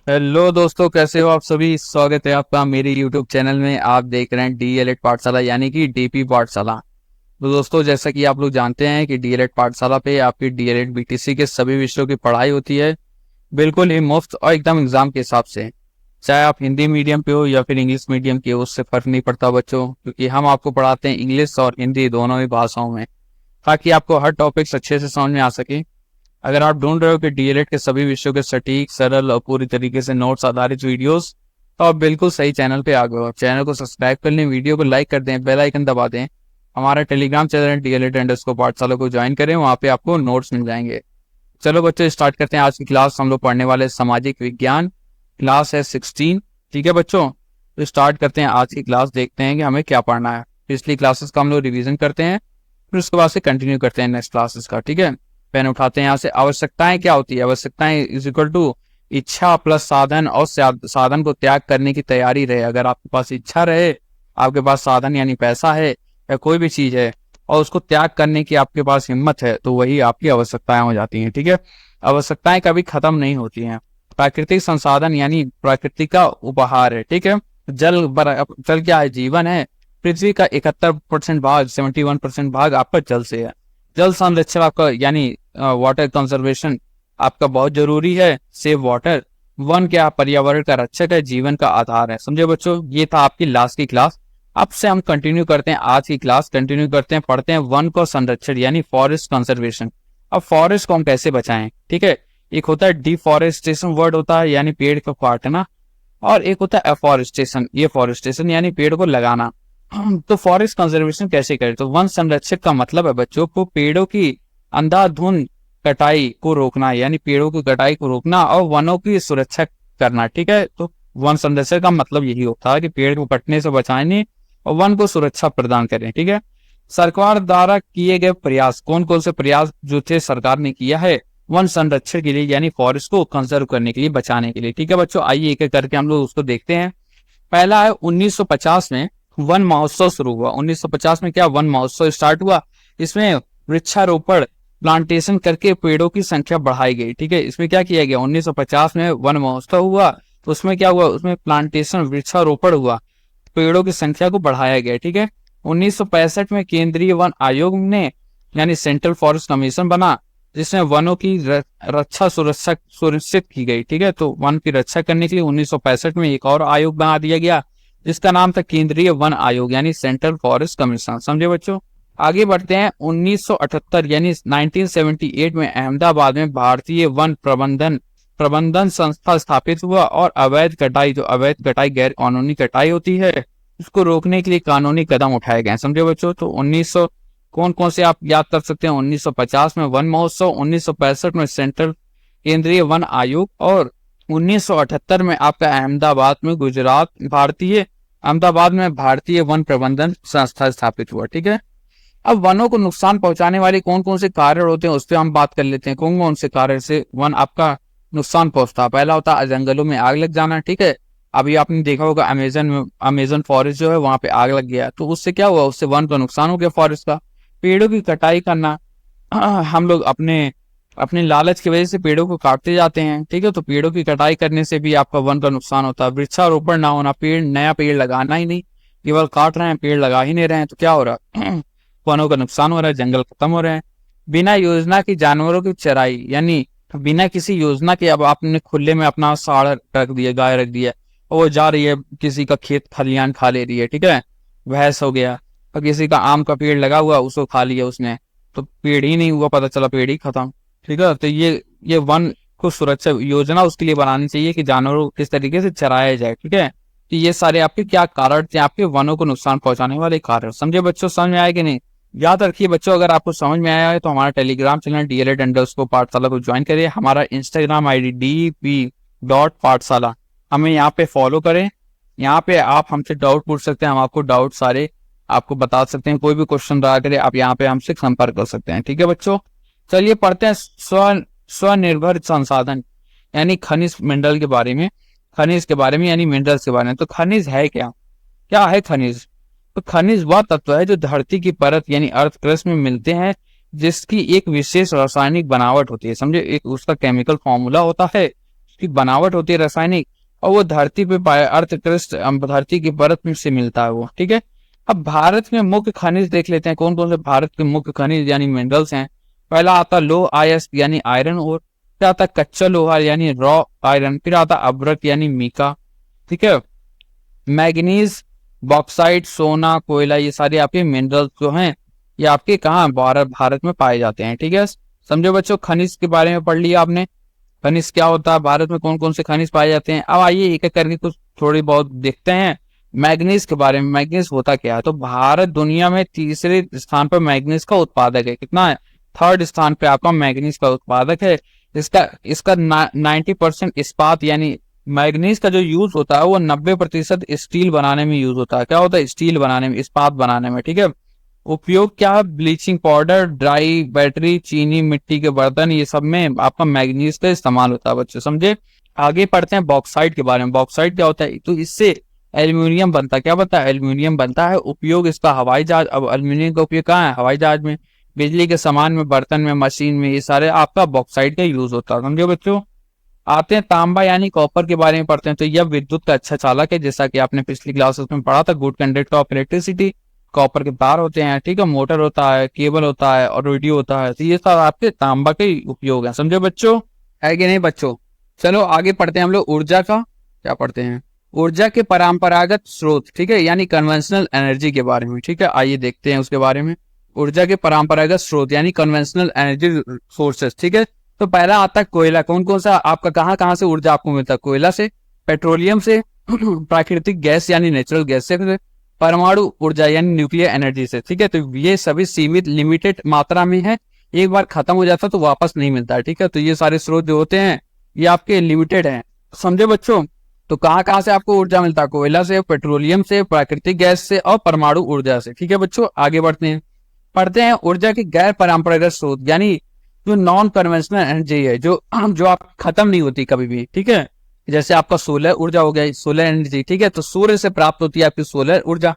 Hello दोस्तों, कैसे हो आप सभी। स्वागत है आपका मेरे YouTube चैनल में। आप देख रहे हैं डीएलएड पाठशाला यानी कि डीपी पाठशाला। तो दोस्तों, जैसा कि आप लोग जानते हैं कि डीएलएड पाठशाला पे आपकी डीएलएड बीटीसी के सभी विषयों की पढ़ाई होती है, बिल्कुल ही मुफ्त और एकदम एग्जाम के हिसाब से। चाहे आप हिंदी मीडियम पे हो या फिर इंग्लिश मीडियम के हो, उससे फर्क नहीं पड़ता बच्चों, क्योंकि हम आपको पढ़ाते हैं इंग्लिश और हिंदी दोनों ही भाषाओं में, ताकि आपको हर टॉपिक्स अच्छे से समझ में आ सके। अगर आप ढूंढ रहे हो कि डीएलएड के सभी विषयों के सटीक, सरल और पूरी तरीके से नोट्स आधारित वीडियोस, तो आप बिल्कुल सही चैनल पे आ गए हो। चैनल को सब्सक्राइब कर लें, वीडियो को लाइक कर दें, बेल आइकन दबा दें। हमारा टेलीग्राम चैनल DLED_पाठशाला को ज्वाइन करें, वहाँ पे आपको नोट्स मिल जाएंगे। चलो बच्चों, स्टार्ट करते हैं आज की क्लास। हम लोग पढ़ने वाले सामाजिक विज्ञान, क्लास है 16। ठीक है बच्चों, तो स्टार्ट करते हैं आज की क्लास। देखते हैं कि हमें क्या पढ़ना है। पिछली क्लासेस का हम लोग रिविजन करते हैं, फिर उसके बाद से कंटिन्यू करते हैं नेक्स्ट क्लासेस का। ठीक है, पेन उठाते हैं यहाँ से। आवश्यकताएं क्या होती है? आवश्यकताएं इज इक्वल टू इच्छा प्लस साधन, और साधन को त्याग करने की तैयारी रहे। अगर आपके पास इच्छा रहे, आपके पास साधन यानी पैसा है या कोई भी चीज है, और उसको त्याग करने की आपके पास हिम्मत है, तो वही आपकी आवश्यकताएं हो जाती हैं। ठीक है, आवश्यकताएं कभी खत्म नहीं होती हैं। प्राकृतिक संसाधन यानी प्रकृति का उपहार है। ठीक है, जल क्या है? जीवन है। पृथ्वी का 71% भाग, 71% भाग आपका जल से है। जल संरक्षण आपका यानी वाटर कंजर्वेशन आपका बहुत जरूरी है। Save water. वन क्या? पर्यावरण का रक्षक है, जीवन का आधार है। समझे बच्चों, ये था आपकी लास्ट की क्लास। अब से हम कंटिन्यू करते हैं आज की क्लास। कंटिन्यू करते हैं, पढ़ते हैं वन को संरक्षण यानी फॉरेस्ट कंजर्वेशन। अब फॉरेस्ट को हम कैसे बचाएं? ठीक है, एक होता है डिफॉरेस्टेशन, वर्ड होता है यानी पेड़ को काटना, और एक होता है एफॉरेस्टेशन, ये फॉरेस्टेशन यानी पेड़ को लगाना। तो फॉरेस्ट कंजर्वेशन कैसे करें? तो वन संरक्षक का मतलब है बच्चों को पेड़ों की अंधाधुंध कटाई को रोकना, यानी पेड़ों की कटाई को रोकना और वनों की सुरक्षा करना। ठीक है, तो वन संरक्षक का मतलब यही होता है कि पेड़ को कटने से बचाने और वन को सुरक्षा प्रदान करें। ठीक है, सरकार द्वारा किए गए प्रयास, कौन कौन से प्रयास जो थे सरकार ने किया है वन संरक्षण के लिए, यानी फॉरेस्ट को कंजर्व करने के लिए, बचाने के लिए। ठीक है बच्चों, आइए एक एक करके हम लोग उसको देखते हैं। पहला है 1950 में वन महोत्सव शुरू हुआ। 1950 में क्या वन महोत्सव स्टार्ट हुआ? इसमें वृक्षारोपण, प्लांटेशन करके पेड़ों की संख्या बढ़ाई गई। ठीक है, इसमें क्या किया गया? 1950 में वन महोत्सव हुआ, तो उसमें क्या हुआ? उसमें प्लांटेशन, वृक्षारोपण हुआ, पेड़ों की संख्या को बढ़ाया गया। ठीक है, 1965 में केंद्रीय वन आयोग ने यानी सेंट्रल फॉरेस्ट कमीशन बना, जिसमें वनों की रक्षा सुरक्षा सुनिश्चित की गई। ठीक है, तो वन की रक्षा करने के लिए 1965 में एक और आयोग बना दिया गया, जिसका नाम था केंद्रीय वन आयोग यानी सेंट्रल फॉरेस्ट कमीशन। समझे बच्चों, आगे बढ़ते हैं। 1978 यानी 1978 में अहमदाबाद में भारतीय वन प्रबंधन संस्था स्थापित हुआ, और अवैध कटाई, जो अवैध कटाई, गैर कानूनी कटाई होती है, उसको रोकने के लिए कानूनी कदम उठाए गए। समझे बच्चों, तो 1900 कौन कौन से आप याद कर सकते हैं? 1950 में वन महोत्सव, 1965 में सेंट्रल केंद्रीय वन आयोग, और 1978 में आपका अहमदाबाद में भारतीय वन प्रबंधन संस्था स्थापित हुआ। ठीक है, अब वनों को नुकसान पहुंचाने वाले कौन कौन से कारण होते हैं उस पर हम बात कर लेते हैं। कौन कौन से कारण से वन आपका नुकसान पहुंचता है? पहला होता है जंगलों में आग लग जाना। ठीक है, अभी आपने देखा होगा अमेजन फॉरेस्ट जो है वहां पे आग लग गया, तो उससे क्या हुआ? उससे वन का नुकसान हो गया, फॉरेस्ट का। पेड़ों की कटाई करना, हम लोग अपने लालच की वजह से पेड़ों को काटते जाते हैं। ठीक है, तो पेड़ों की कटाई करने से भी आपका वन का नुकसान होता है। वृक्षारोपण ना होना, नया पेड़ लगाना ही नहीं, केवल काट रहे हैं, पेड़ लगा ही नहीं रहे हैं, तो क्या हो रहा है? वनों का नुकसान हो रहा है, जंगल खत्म हो रहे हैं। बिना योजना की जानवरों की चराई, यानी बिना किसी योजना के अब आपने खुले में अपना साड़ रख दिया, गाय रख दिया, और वो जा रही है किसी का खेत खलियान खा ले रही है। ठीक है, भैंस हो गया, और किसी का आम का पेड़ लगा हुआ उसको खा लिया उसने, तो पेड़ ही नहीं हुआ, पता चला पेड़ ही खत्म। ठीक है, तो ये वन को सुरक्षा योजना उसके लिए बनानी चाहिए कि जानवरों को किस तरीके से चराया जाए। ठीक है, तो ये सारे आपके क्या कारण थे? आपके वनों को नुकसान पहुंचाने वाले कारण। समझे बच्चों, समझ में आया कि नहीं? याद रखिए बच्चों, अगर आपको समझ में आया है तो हमारा टेलीग्राम चैनल DLED_पाठशाला को ज्वाइन करिए। हमारा इंस्टाग्राम ID DP.पाठशाला, हमें यहाँ पे फॉलो करें। यहाँ पे आप हमसे डाउट पूछ सकते हैं, हम आपको डाउट सारे आपको बता सकते हैं। कोई भी क्वेश्चन रहा करे आप यहाँ पे हमसे संपर्क कर सकते हैं। ठीक है बच्चों, चलिए पढ़ते हैं स्वनिर्भर संसाधन यानी खनिज मिनरल के बारे में, खनिज के बारे में यानी मिनरल्स के बारे में। तो खनिज है क्या? क्या है खनिज? तो खनिज वह तत्व है जो धरती की परत यानी अर्थ क्रस्ट में मिलते हैं, जिसकी एक विशेष रासायनिक बनावट होती है। समझे, एक उसका केमिकल फॉर्मूला होता है, उसकी बनावट होती है रासायनिक, और वो धरती पे अर्थ क्रस्ट धरती की परत में से मिलता है वो, ठीक है। अब भारत में मुख्य खनिज देख लेते हैं, कौन कौन से भारत के मुख्य खनिज यानी मिनरल्स हैं। पहला आता लोह आयस्क यानी आयरन और, फिर आता कच्चा लोहा यानी रॉ आयरन, फिर आता अभ्रक यानी मीका, ठीक है। मैग्नीज, बॉक्साइट, सोना, कोयला, ये सारे आपके मिनरल्स जो हैं ये आपके कहाँ भारत में पाए जाते हैं, ठीक है। समझो बच्चों, खनिज के बारे में पढ़ लिया आपने, खनिज क्या होता है, भारत में कौन कौन से खनिज पाए जाते हैं। अब आइए एक एक करके कुछ थोड़ी बहुत देखते हैं मैग्नीज के बारे में। मैग्नीज होता क्या है, तो भारत दुनिया में तीसरे स्थान पर मैग्नीज का उत्पादक है। कितना है, थर्ड स्थान पे आपका मैग्नीज का उत्पादक है। इसका इसका 90% इस्पात यानी मैग्नीज का जो यूज होता है वो 90% स्टील बनाने में यूज होता है। क्या होता है, स्टील बनाने में, इस्पात बनाने में, ठीक है। उपयोग क्या है, ब्लीचिंग पाउडर, ड्राई बैटरी, चीनी, मिट्टी के बर्तन, ये सब में आपका मैग्नीज का इस्तेमाल होता है बच्चों, समझे। आगे पढ़ते हैं बॉक्साइट के बारे में। बॉक्साइट क्या होता है, तो इससे एल्यूमिनियम बनता है। क्या बनता है, एल्यूमिनियम बनता है। उपयोग इसका हवाई जहाज, अब एल्यूमिनियम का उपयोग कहाँ है, हवाई जहाज में, बिजली के सामान में, बर्तन में, मशीन में, ये सारे आपका बॉक्साइट का यूज होता है, समझे बच्चों। आते हैं तांबा यानी कॉपर के बारे में पढ़ते हैं। तो यह विद्युत का अच्छा चालक है, जैसा कि आपने पिछली क्लासेस में पढ़ा था, good conductor of electricity. Copper के तार होते हैं, ठीक है, मोटर होता है, केबल होता है और रेडियो होता है। तो ये सब आपके तांबा के उपयोग है, समझे बच्चों, है कि नहीं बच्चों। चलो आगे पढ़ते हैं हम लोग ऊर्जा का, क्या पढ़ते हैं, ऊर्जा के परंपरागत स्रोत, ठीक है, यानी कन्वेंशनल एनर्जी के बारे में, ठीक है। आइए देखते हैं उसके बारे में। ऊर्जा के परंपरागत स्रोत यानी कन्वेंशनल एनर्जी सोर्सेस, ठीक है। तो पहला आता है कोयला। कौन कौन सा आपका कहाँ कहाँ से ऊर्जा आपको मिलता है, कोयला से, पेट्रोलियम से, प्राकृतिक गैस यानी नेचुरल गैस से, परमाणु ऊर्जा यानी न्यूक्लियर एनर्जी से, ठीक है। तो ये सभी सीमित लिमिटेड मात्रा में है, एक बार खत्म हो जाता है तो वापस नहीं मिलता है, ठीक है। तो ये सारे स्रोत जो होते हैं ये आपके लिमिटेड हैं, समझे बच्चों। तो कहाँ कहाँ से आपको ऊर्जा मिलता है, कोयला से, पेट्रोलियम से, प्राकृतिक गैस से और परमाणु ऊर्जा से, ठीक है बच्चों। आगे बढ़ते हैं, पढ़ते हैं ऊर्जा के गैर परंपरागत स्रोत यानी जो नॉन कन्वेंशनल एनर्जी है, जो आप खत्म नहीं होती कभी भी, ठीक है। जैसे आपका सोलर ऊर्जा हो गया, सोलर एनर्जी, ठीक है। तो सूर्य से प्राप्त होती है आपकी सोलर ऊर्जा।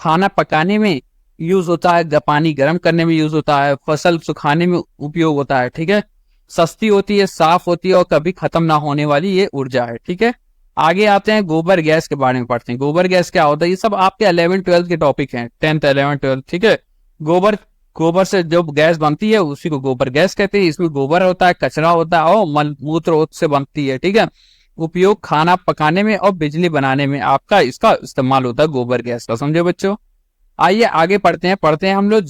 खाना पकाने में यूज होता है, पानी गर्म करने में यूज होता है, फसल सुखाने में उपयोग होता है, ठीक है। सस्ती होती है, साफ होती है और कभी खत्म ना होने वाली ये ऊर्जा है, ठीक है। आगे आते हैं गोबर गैस के बारे में पढ़ते हैं। गोबर गैस क्या होता है, ये सब आपके 11th-12th के टॉपिक हैं, 10th 11th 12th, ठीक है। गोबर से जो गैस बनती है उसी को गोबर गैस कहते हैं। इसमें गोबर होता है, कचरा होता है और मल मूत्र से बनती है, ठीक है। उपयोग खाना पकाने में और बिजली बनाने में आपका इसका इस्तेमाल होता है गोबर गैस का, समझे बच्चों। आइए आगे पढ़ते हैं हम लोग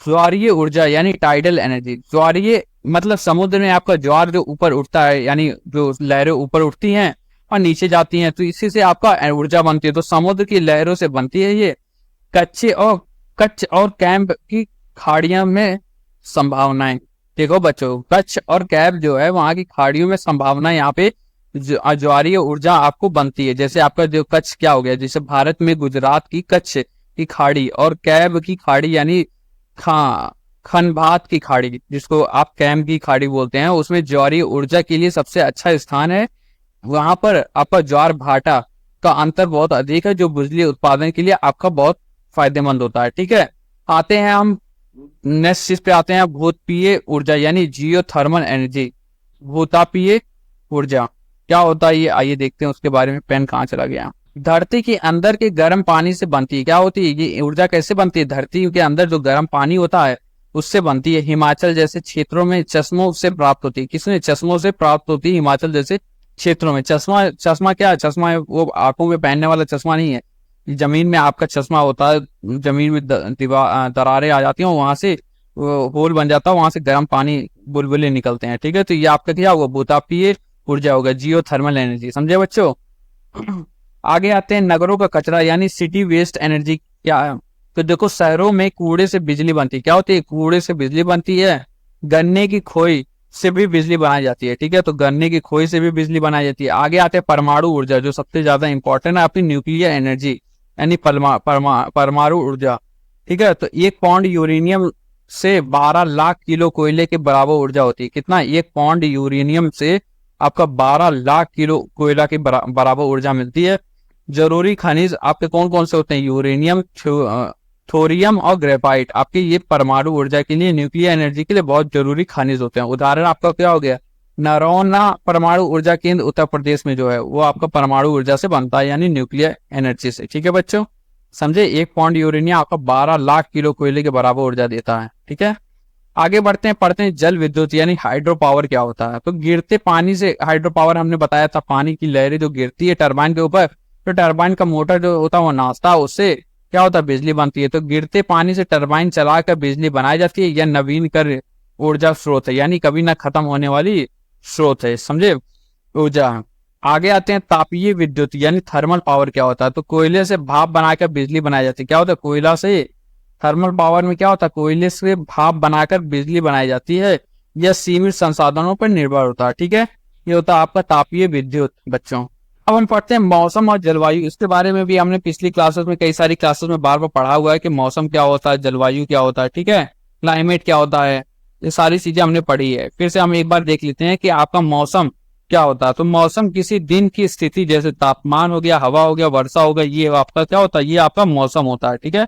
ज्वारीय ऊर्जा यानी टाइडल एनर्जी। ज्वारीय मतलब समुद्र में आपका ज्वार जो ऊपर उठता है, यानी जो लहरें ऊपर उठती हैं और नीचे जाती हैं, तो इसी से आपका ऊर्जा बनती है। तो समुद्र की लहरों से बनती है ये। कच्छ और कैंप की खाड़ियों में संभावनाएं, देखो बच्चों, कच्छ और कैप जो है वहां की खाड़ियों में संभावना यहाँ पे ज्वारीय ऊर्जा आपको बनती है। जैसे आपका जो कच्छ क्या हो गया, जैसे भारत में गुजरात की कच्छ की खाड़ी और कैब की खाड़ी यानी खनभात की खाड़ी, जिसको आप कैम की खाड़ी बोलते हैं, उसमें ज्वारीय ऊर्जा के लिए सबसे अच्छा स्थान है। वहां पर आपका ज्वार भाटा का अंतर बहुत अधिक है, जो बिजली उत्पादन के लिए आपका बहुत फायदेमंद होता है, ठीक है। आते हैं हम नेक्स्ट चीज पे आते हैं, भूतापीय ऊर्जा यानी जियोथर्मल एनर्जी। भूतापीय ऊर्जा क्या होता है ये आइए देखते हैं उसके बारे में। पेन कहाँ चला गया। धरती के अंदर के गर्म पानी से बनती है। क्या होती है ये ऊर्जा, कैसे बनती है, धरती के अंदर जो गर्म पानी होता है उससे बनती है। हिमाचल जैसे क्षेत्रों में चश्मों से प्राप्त होती है। किसने, चश्मों से प्राप्त होती है हिमाचल जैसे क्षेत्रों में। चश्मा क्या है, चश्मा वो आंखों में पहनने वाला चश्मा नहीं है, जमीन में आपका चश्मा होता है, जमीन में दरारें आ जाती हैं, वहां से होल बन जाता है, वहां से गर्म पानी बुलबुले निकलते हैं, ठीक है। तो ये आपका क्या होगा, भूतापीय ऊर्जा होगा, जियोथर्मल एनर्जी, समझे बच्चों। आगे आते हैं नगरों का कचरा यानी सिटी वेस्ट एनर्जी क्या है। तो देखो शहरों में कूड़े से बिजली बनती है। क्या होती है, कूड़े से बिजली बनती है। गन्ने की खोई से भी बिजली बनाई जाती है, ठीक है। तो गन्ने की खोई से भी बिजली बनाई जाती है। आगे आते हैं परमाणु ऊर्जा, जो सबसे ज्यादा इंपॉर्टेंट है आपकी न्यूक्लियर एनर्जी यानी परमाणु ऊर्जा, ठीक है। तो 1 पाउंड यूरेनियम से 12 लाख किलो कोयले के बराबर ऊर्जा होती है। कितना, 1 पाउंड यूरेनियम से आपका 12 लाख किलो कोयला के बराबर ऊर्जा मिलती है। जरूरी खनिज आपके कौन कौन से होते हैं, यूरेनियम, थोरियम और ग्रेफाइट। आपके ये परमाणु ऊर्जा के लिए, न्यूक्लियर एनर्जी के लिए बहुत जरूरी खनिज होते हैं। उदाहरण आपका क्या हो गया, नरौना परमाणु ऊर्जा केंद्र उत्तर प्रदेश में जो है वो आपका परमाणु ऊर्जा से बनता है, यानी न्यूक्लियर एनर्जी से। ठीक है बच्चों, समझे। 1 पौंड यूरेनियम आपका 12 लाख किलो कोयले के बराबर ऊर्जा देता है। ठीक है, आगे बढ़ते हैं, पढ़ते हैं जल विद्युत यानी हाइड्रो पावर क्या होता है। तो गिरते पानी से हाइड्रो पावर हमने बताया था, पानी की लहरें जो गिरती है टरबाइन के ऊपर, तो टरबाइन का मोटर जो होता है वो नाचता है, उससे क्या होता है, बिजली बनती है। तो गिरते पानी से टरबाइन चलाकर बिजली बनाई जाती है। यह नवीन कर ऊर्जा स्रोत है, यानी कभी ना खत्म होने वाली स्रोत है, समझे, ऊर्जा। आगे आते हैं तापीय विद्युत यानी थर्मल पावर क्या होता है। तो कोयले से भाप बनाकर बिजली बनाई जाती है। क्या होता है, कोयला से थर्मल पावर में क्या होता है, कोयले से भाप बनाकर बिजली बनाई जाती है। यह सीमित संसाधनों पर निर्भर होता है। ठीक है, ये होता है आपका तापीय विद्युत बच्चों। अब हम पढ़ते हैं मौसम और जलवायु। इसके बारे में भी हमने पिछली क्लासेस में, कई सारी क्लासेस में बार बार पढ़ा हुआ है कि मौसम क्या होता है, जलवायु क्या होता है, ठीक है, क्लाइमेट क्या होता है, ये सारी चीजें हमने पढ़ी है। फिर से हम एक बार देख लेते हैं कि आपका मौसम क्या होता है। तो मौसम किसी दिन की स्थिति, जैसे तापमान हो गया, हवा हो गया, वर्षा हो गया, ये आपका क्या होता है, ये आपका मौसम होता है। ठीक है,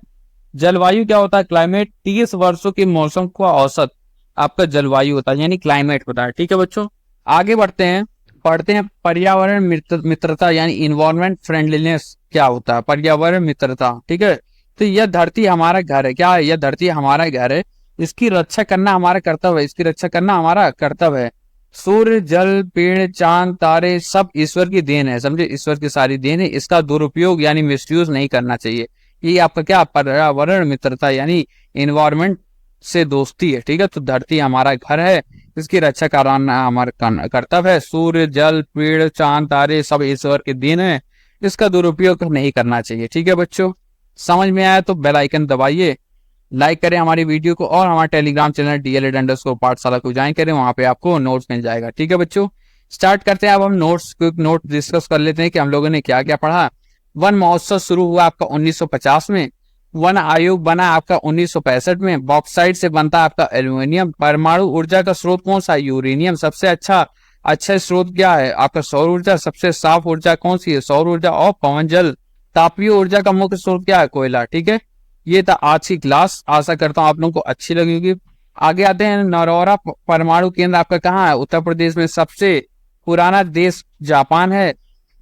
जलवायु क्या होता है, क्लाइमेट 30 वर्षों के मौसम का औसत आपका जलवायु होता है, यानी क्लाइमेट होता है। ठीक है बच्चों, आगे बढ़ते हैं, पढ़ते हैं पर्यावरण मित्रता यानी इन्वायरमेंट फ्रेंडलीनेस क्या होता है, पर्यावरण मित्रता। ठीक है, तो यह धरती हमारा घर है। क्या है, यह धरती हमारा घर है, इसकी रक्षा करना हमारा कर्तव्य है, इसकी रक्षा करना हमारा कर्तव्य है। सूर्य, जल, पेड़, चांद, तारे सब ईश्वर की देन है, समझे, ईश्वर की सारी देन है। इसका दुरुपयोग यानी मिसयूज नहीं करना चाहिए। ये आपका क्या, पर्यावरण मित्रता यानी इन्वायरमेंट से दोस्ती है। ठीक है, तो धरती हमारा घर है, इसकी रक्षा कराना हमारा कर्तव्य है। सूर्य, जल, पेड़, चांद, तारे सब ईश्वर के देन है, इसका दुरुपयोग नहीं करना चाहिए। ठीक है बच्चों, समझ में आया तो बेल आइकन दबाइए, लाइक करें हमारी वीडियो को, और हमारे टेलीग्राम चैनल DLED_पाठशाला को ज्वाइन करें, वहां पे आपको नोट्स मिल जाएगा। ठीक है बच्चों, स्टार्ट करते हैं। अब हम क्विक नोट डिस्कस कर लेते हैं कि हम लोगों ने क्या क्या पढ़ा। वन महोत्सव शुरू हुआ आपका 1950 में। वन आयोग बना आपका 1965 में। बॉक्साइट से बनता आपका एल्यूमिनियम। परमाणु ऊर्जा का स्रोत कौन सा, यूरेनियम। सबसे अच्छा स्रोत क्या है आपका, सौर ऊर्जा। सबसे साफ ऊर्जा कौन सी है, सौर ऊर्जा और पवन जल। तापीय ऊर्जा का मुख्य स्रोत क्या है, कोयला। ठीक है, ये था आज की क्लास, आशा करता हूँ आप लोगों को अच्छी लगी होगी। आगे आते हैं, नरौरा परमाणु केंद्र आपका कहाँ है, उत्तर प्रदेश में। सबसे पुराना देश जापान है।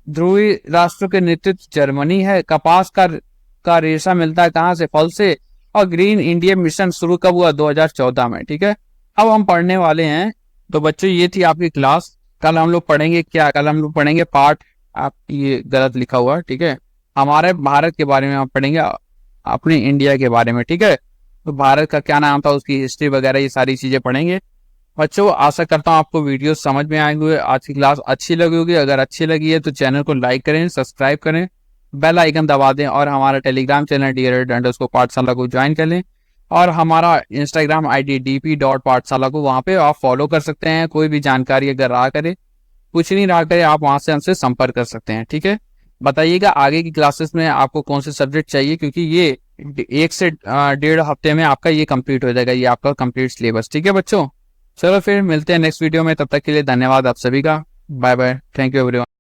ध्रुवीय राष्ट्र के नेतृत्व जर्मनी है। कपास का रेशा मिलता है कहाँ से, फल से। और ग्रीन इंडिया मिशन शुरू कब हुआ, 2014 में। ठीक है, अब हम पढ़ने वाले हैं। तो बच्चों ये थी आपकी क्लास। कल हम लोग पढ़ेंगे क्या, कल हम लोग पढ़ेंगे पार्ट, आप ये गलत लिखा हुआ, ठीक है, हमारे भारत के बारे में आप पढ़ेंगे, अपने इंडिया के बारे में। ठीक है, तो भारत का क्या नाम था, उसकी हिस्ट्री वगैरह, ये सारी चीजें पढ़ेंगे बच्चों। आशा करता हूँ आपको वीडियो समझ में आएंगे, आज की क्लास अच्छी लगी होगी। अगर अच्छी लगी है तो चैनल को लाइक करें, सब्सक्राइब करें, बेल आइकन दबा दें, और हमारा टेलीग्राम चैनल DLED_पाठशाला को ज्वाइन कर लें, और हमारा इंस्टाग्राम ID DP.पाठशाला को वहाँ पे आप फॉलो कर सकते हैं। कोई भी जानकारी अगर रहा करे, कुछ नहीं रहा करे, आप वहाँ से हमसे संपर्क कर सकते हैं। ठीक है, बताइएगा आगे की क्लासेस में आपको कौन से सब्जेक्ट चाहिए, क्योंकि ये 1 से 1.5 हफ्ते में आपका ये कंप्लीट हो जाएगा, ये आपका कंप्लीट सिलेबस। ठीक है बच्चों, चलो फिर मिलते हैं नेक्स्ट वीडियो में, तब तक के लिए धन्यवाद आप सभी का, bye bye, thank you everyone.